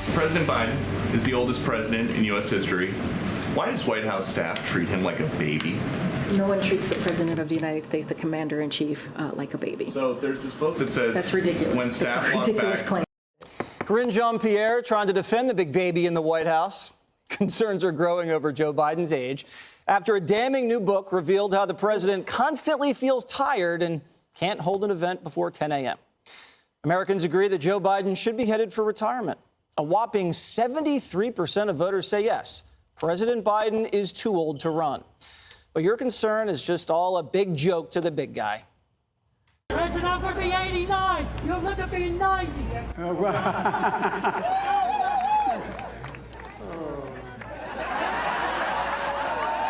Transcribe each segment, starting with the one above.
President Biden is the oldest president in U.S. history. Why does White House staff treat him like a baby? No one treats the President of the United States, the Commander-in-Chief, like a baby. So there's this book that says... That's ridiculous. When staff It's a ridiculous claim. Karine Jean-Pierre trying to defend the big baby in the White House. Concerns are growing over Joe Biden's age after a damning new book revealed how the president constantly feels tired and can't hold an event before 10 a.m. Americans agree that Joe Biden should be headed for retirement. A whopping 73% of voters say yes, President Biden is too old to run. But your concern is just all a big joke to the big guy. President, I'm going to be 89. You'll live to be 90.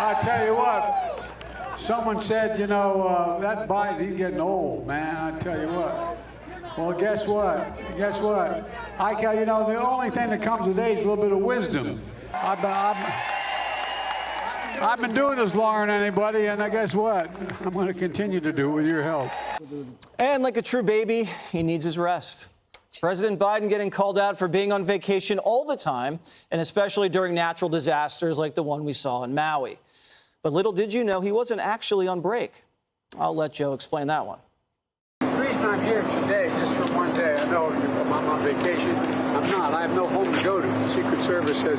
I tell you what, someone said, that Biden, he's getting old, man. I tell you what. Well, guess what? Guess what? The only thing that comes with age is a little bit of wisdom. I've been doing this longer than anybody, and guess what? I'm going to continue to do it with your help. And like a true baby, he needs his rest. President Biden getting called out for being on vacation all the time, and especially during natural disasters like the one we saw in Maui. But little did you know he wasn't actually on break. I'll let Joe explain that one. The reason I'm here today, just for one day, I know I'm on vacation. I'm not. I have no home to go to. The Secret Service has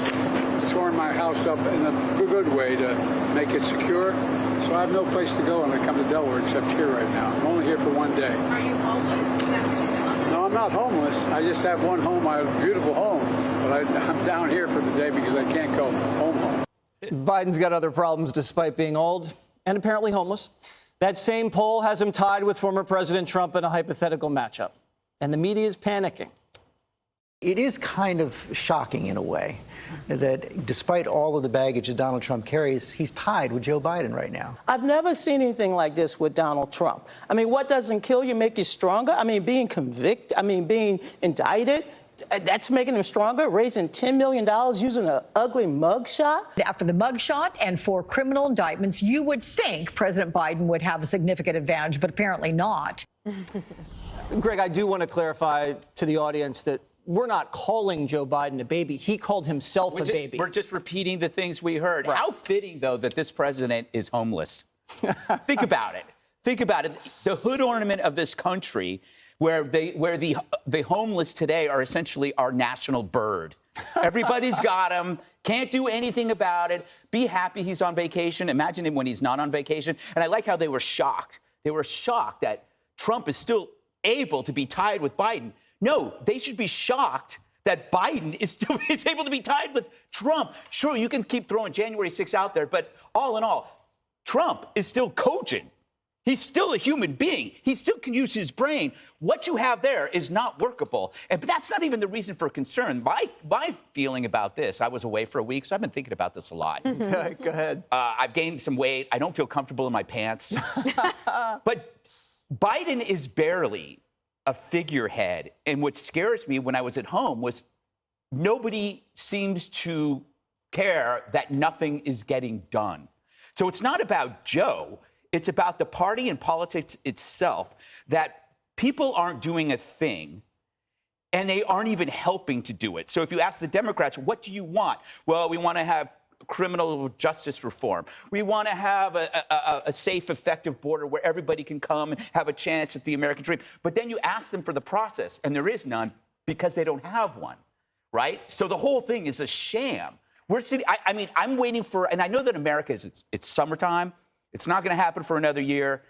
torn my house up in a good way to make it secure. So I have no place to go when I come to Delaware except here right now. I'm only here for one day. Are you homeless? Is that what you're doing? No, I'm not homeless. I just have one home. I have a beautiful home. But I'm down here for the day because I can't go home. Biden's got other problems despite being old and apparently homeless. That same poll has him tied with former President Trump in a hypothetical matchup. And the media is panicking. It is kind of shocking in a way that despite all of the baggage that Donald Trump carries, he's tied with Joe Biden right now. I've never seen anything like this with Donald Trump. I mean, what doesn't kill you make you stronger? I mean, being convicted, being indicted, that's making him stronger, raising $10 million using an ugly mugshot. After the mugshot and for criminal indictments, you would think President Biden would have a significant advantage, but apparently not. Greg, I do want to clarify to the audience that we're not calling Joe Biden a baby. He called himself a baby. We're just repeating the things we heard. Right. How fitting, though, that this president is homeless. Think about it. Think about it. The hood ornament of this country, where the homeless today are essentially our national bird. Everybody's got him. Can't do anything about it. Be happy he's on vacation. Imagine him when he's not on vacation. And I like how they were shocked. They were shocked that Trump is still able to be tied with Biden. No, they should be shocked that Biden is able to be tied with Trump. Sure, you can keep throwing January 6th out there, but all in all, Trump is still cogent. He's still a human being. He still can use his brain. What you have there is not workable. But that's not even the reason for concern. My feeling about this, I was away for a week, so I've been thinking about this a lot. Go ahead. I've gained some weight. I don't feel comfortable in my pants. But Biden is barely a figurehead. And what scares me when I was at home was nobody seems to care that nothing is getting done. So it's not about Joe. It's about the party and politics itself, that people aren't doing a thing and they aren't even helping to do it. So if you ask the Democrats, what do you want? Well, we want to have criminal justice reform. We want to have a safe, effective border where everybody can come and have a chance at the American dream. But then you ask them for the process, and there is none because they don't have one, right? So the whole thing is a sham. We're sitting, I'm waiting for, and I know that America is, it's summertime. It's not going to happen for another year.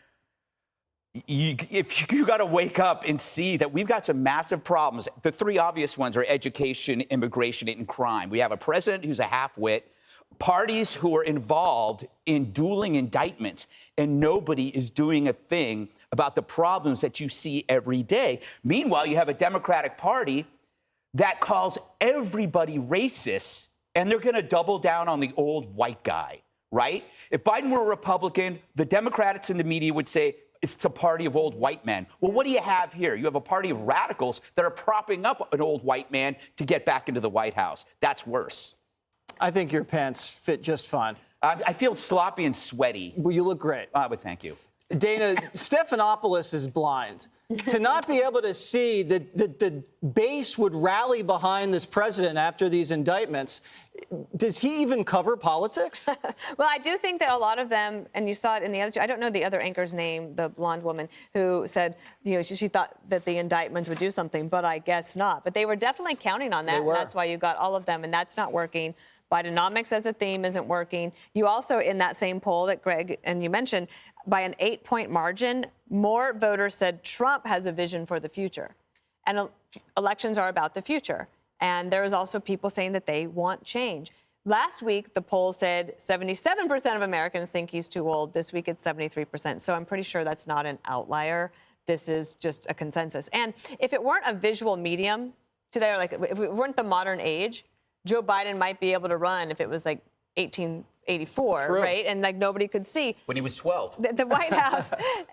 If you got to wake up and see that we've got some massive problems. The three obvious ones are education, immigration, and crime. We have a president who's a half-wit, parties who are involved in dueling indictments, and nobody is doing a thing about the problems that you see every day. Meanwhile, you have a Democratic Party that calls everybody racist, and they're going to double down on the old white guy, right? If Biden were a Republican, the Democrats in the media would say it's a party of old white men. Well, what do you have here? You have a party of radicals that are propping up an old white man to get back into the White House. That's worse. I think your pants fit just fine. I feel sloppy and sweaty. Well, you look great. But thank you. Dana, Stephanopoulos is blind. to not be able to see that the base would rally behind this president after these indictments, does he even cover politics? Well, I do think that a lot of them, and you saw it in the other, I don't know the other anchor's name, the blonde woman who said, she thought that the indictments would do something, but I guess not. But they were definitely counting on that. And that's why you got all of them, and that's not working. Bidenomics as a theme isn't working. You also, in that same poll that Greg and you mentioned, by an 8-point margin, more voters said Trump has a vision for the future. And elections are about the future. And there was also people saying that they want change. Last week, the poll said 77% of Americans think he's too old. This week, it's 73%. So I'm pretty sure that's not an outlier. This is just a consensus. And if it weren't a visual medium today, or like if it weren't the modern age, Joe Biden might be able to run if it was like 1884, True. right? And like nobody could see. When he was 12. The White House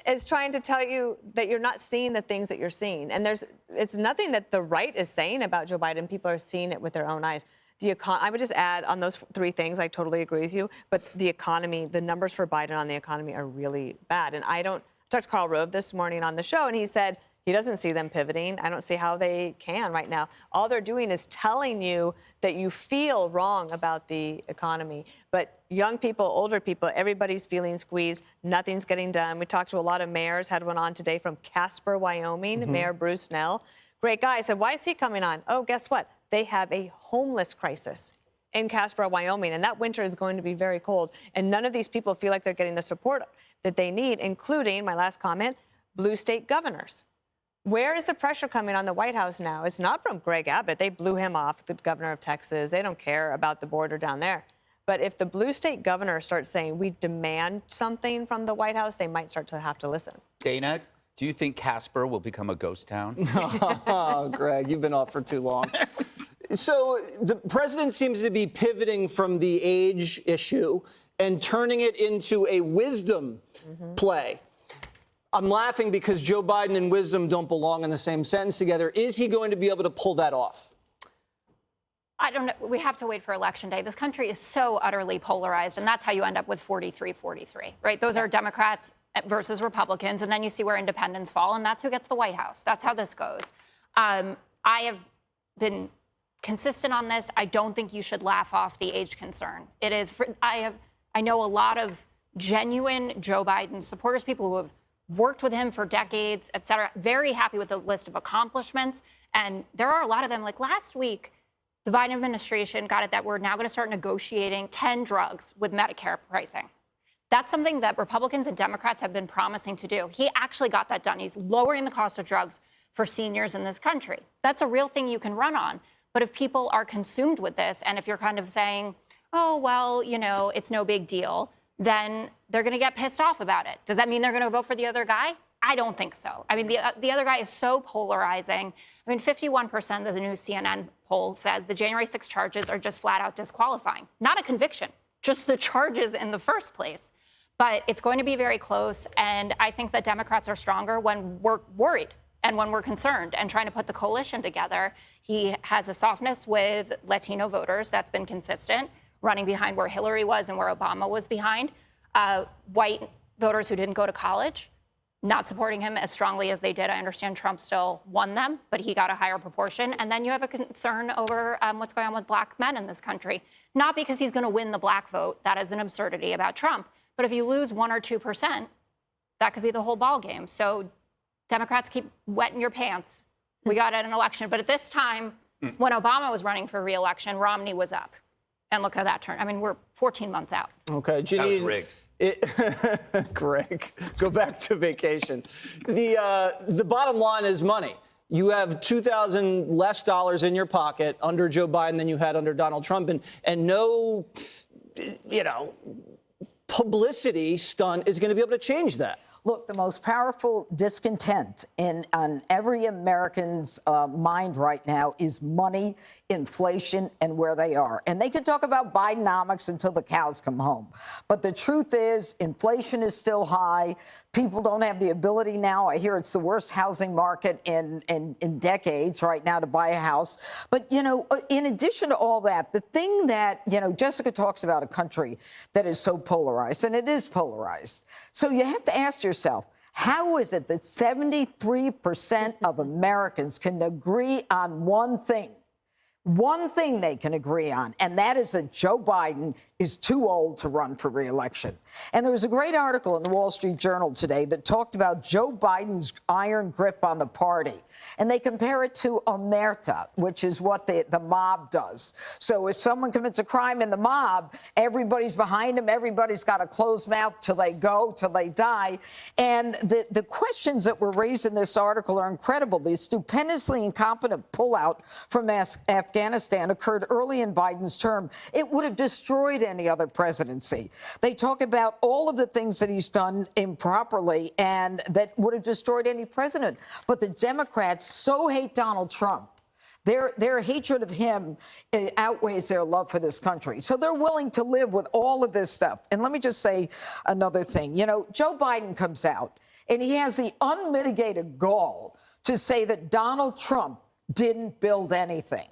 is trying to tell you that you're not seeing the things that you're seeing. And it's nothing that the right is saying about Joe Biden. People are seeing it with their own eyes. I would just add on those three things, I totally agree with you, but the economy, the numbers for Biden on the economy are really bad. And I talked to Karl Rove this morning on the show, and he said he doesn't see them pivoting. I don't see how they can right now. All they're doing is telling you that you feel wrong about the economy. But young people, older people, everybody's feeling squeezed. Nothing's getting done. We talked to a lot of mayors, had one on today from Casper, Wyoming, Mayor Bruce Snell. Great guy. I said, why is he coming on? Oh, guess what? They have a homeless crisis in Casper, Wyoming, and that winter is going to be very cold. And none of these people feel like they're getting the support that they need, including, my last comment, blue state governors. Where is the pressure coming on the White House now? It's not from Greg Abbott. They blew him off, the governor of Texas. They don't care about the border down there. But if the blue state governor starts saying we demand something from the White House, they might start to have to listen. Dana, do you think Casper will become a ghost town? Oh, Greg, you've been off for too long. So the president seems to be pivoting from the age issue and turning it into a wisdom play. I'm laughing because Joe Biden and wisdom don't belong in the same sentence together. Is he going to be able to pull that off? I don't know. We have to wait for Election Day. This country is so utterly polarized, and that's how you end up with 43-43, right? Those are Democrats versus Republicans, and then you see where independents fall, and that's who gets the White House. That's how this goes. I have been consistent on this. I don't think you should laugh off the age concern. It is. I know a lot of genuine Joe Biden supporters, people who have worked with him for decades, et cetera, very happy with the list of accomplishments. And there are a lot of them. Like last week, the Biden administration got it that we're now going to start negotiating 10 drugs with Medicare pricing. That's something that Republicans and Democrats have been promising to do. He actually got that done. He's lowering the cost of drugs for seniors in this country. That's a real thing you can run on. But if people are consumed with this, and if you're kind of saying, oh, well, it's no big deal, then they're going to get pissed off about it. Does that mean they're going to vote for the other guy? I don't think so. I mean, the other guy is so polarizing. I mean, 51% of the new CNN poll says the January 6 charges are just flat out disqualifying. Not a conviction, just the charges in the first place. But it's going to be very close. And I think that Democrats are stronger when we're worried and when we're concerned and trying to put the coalition together. He has a softness with Latino voters that's been consistent, running behind where Hillary was and where Obama was behind. White voters who didn't go to college, not supporting him as strongly as they did. I understand Trump still won them, but he got a higher proportion. And then you have a concern over what's going on with black men in this country. Not because he's going to win the black vote. That is an absurdity about Trump. But if you lose 1 or 2%, that could be the whole ball game. So Democrats keep wetting your pants. We got an election. But at this time, when Obama was running for re-election, Romney was up. And look how that turned. I mean, we're 14 months out. Okay, Janine, That was rigged. Greg, go back to vacation. The bottom line is money. You have $2,000 less dollars in your pocket under Joe Biden than you had under Donald Trump, and no, publicity stunt is going to be able to change that. Look, the most powerful discontent on every American's mind right now is money, inflation, and where they are. And they can talk about Bidenomics until the cows come home. But the truth is, inflation is still high. People don't have the ability now. I hear it's the worst housing market in decades right now to buy a house. But, in addition to all that, the thing that, Jessica talks about a country that is so polarized, and it is polarized. So you have to ask yourself, How is it that 73% of Americans can agree on one thing? One thing they can agree on, and that is that Joe Biden is too old to run for re-election. And there was a great article in the Wall Street Journal today that talked about Joe Biden's iron grip on the party. And they compare it to omerta, which is what the mob does. So if someone commits a crime in the mob, everybody's behind him. Everybody's got a closed mouth till they go, till they die. And the questions that were raised in this article are incredible. The stupendously incompetent pullout from Afghanistan occurred early in Biden's term. It would have destroyed any other presidency. They talk about all of the things that he's done improperly and that would have destroyed any president. But the Democrats so hate Donald Trump. Their hatred of him outweighs their love for this country. So they're willing to live with all of this stuff. And let me just say another thing. You know, Joe Biden comes out and he has the unmitigated gall to say that Donald Trump didn't build anything.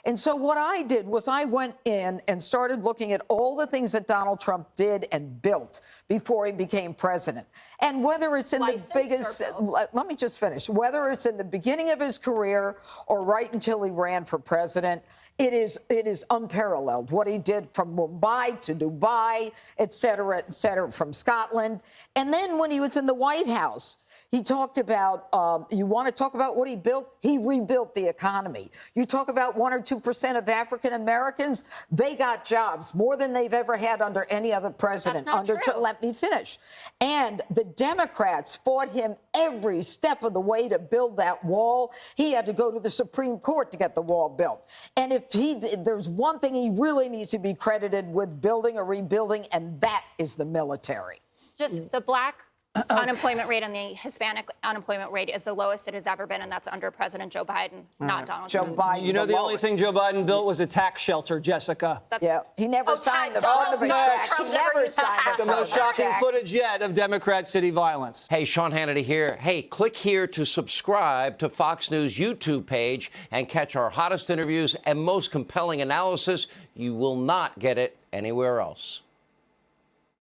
And so what I did was I went in and started looking at all the things that Donald Trump did and built before he became president. And whether it's in the biggest, let me just finish, whether it's in the beginning of his career or right until he ran for president, it is unparalleled what he did from Mumbai to Dubai, et cetera, from Scotland. And then when he was in the White House, he talked about, you want to talk about what he built? He rebuilt the economy. You talk about 1 or 2% of African Americans, they got jobs more than they've ever had under any other president. That's not true. Let me finish. And the Democrats fought him every step of the way to build that wall. He had to go to the Supreme Court to get the wall built. And if there's one thing he really needs to be credited with building or rebuilding, and that is the military. Just the black unemployment rate and the Hispanic unemployment rate is the lowest it has ever been, and that's under President Joe Biden, not Donald Trump. Biden, you know, the only thing Joe Biden built was a tax shelter, Jessica. He never signed the front of a check. He never signed the most shocking footage yet of Democrat city violence. Hey, Sean Hannity here. Hey, click here to subscribe to Fox News YouTube page and catch our hottest interviews and most compelling analysis. You will not get it anywhere else.